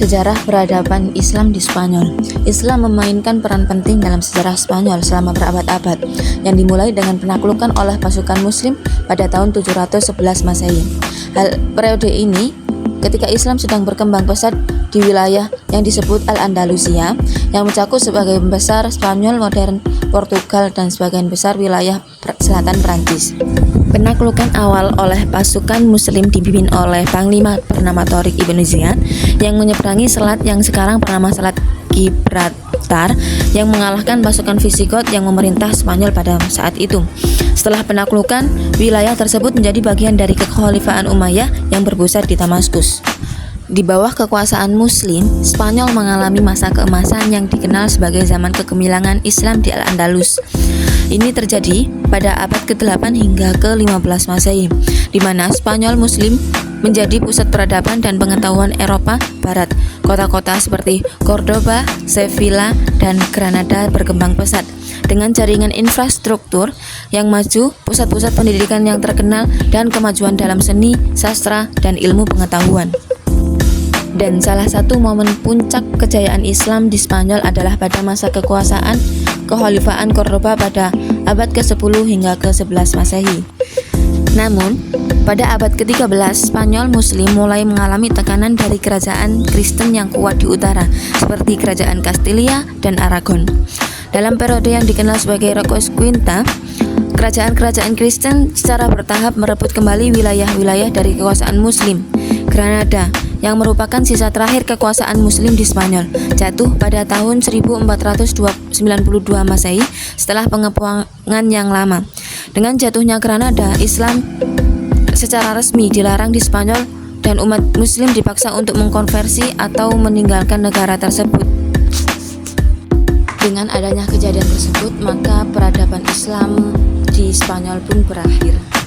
Sejarah peradaban Islam di Spanyol. Islam memainkan peran penting dalam sejarah Spanyol selama berabad-abad, yang dimulai dengan penaklukan oleh pasukan Muslim pada tahun 711 Masehi. Periode ini ketika Islam sedang berkembang pesat di wilayah yang disebut Al-Andalusia, yang mencakup sebagian besar Spanyol modern, Portugal, dan sebagian besar wilayah selatan Prancis. Penaklukan awal oleh pasukan Muslim dipimpin oleh Panglima bernama Tariq Ibn Ziyad yang menyeberangi selat yang sekarang bernama Selat Gibraltar, yang mengalahkan pasukan Visigot yang memerintah Spanyol pada saat itu. Setelah penaklukan, wilayah tersebut menjadi bagian dari Kekhalifahan Umayyah yang berpusat di Damaskus. Di bawah kekuasaan Muslim, Spanyol mengalami masa keemasan yang dikenal sebagai zaman kegemilangan Islam di Al-Andalus. Ini terjadi pada abad ke-8 hingga ke-15 Masehi, di mana Spanyol Muslim menjadi pusat peradaban dan pengetahuan Eropa Barat. Kota-kota seperti Cordoba, Sevilla, dan Granada berkembang pesat dengan jaringan infrastruktur yang maju, pusat-pusat pendidikan yang terkenal, dan kemajuan dalam seni, sastra, dan ilmu pengetahuan. Dan salah satu momen puncak kejayaan Islam di Spanyol adalah pada masa kekuasaan Kekhalifahan Cordoba pada abad ke-10 hingga ke-11 Masehi. Namun, pada abad ke-13, Spanyol Muslim mulai mengalami tekanan dari kerajaan Kristen yang kuat di utara, seperti kerajaan Castilla dan Aragon. Dalam periode yang dikenal sebagai Reconquista, kerajaan-kerajaan Kristen secara bertahap merebut kembali wilayah-wilayah dari kekuasaan Muslim. Granada, yang merupakan sisa terakhir kekuasaan Muslim di Spanyol, jatuh pada tahun 1492 Masehi setelah pengepungan yang lama. Dengan jatuhnya Granada, Islam secara resmi dilarang di Spanyol dan umat Muslim dipaksa untuk mengkonversi atau meninggalkan negara tersebut. Dengan adanya kejadian tersebut, maka peradaban Islam di Spanyol pun berakhir.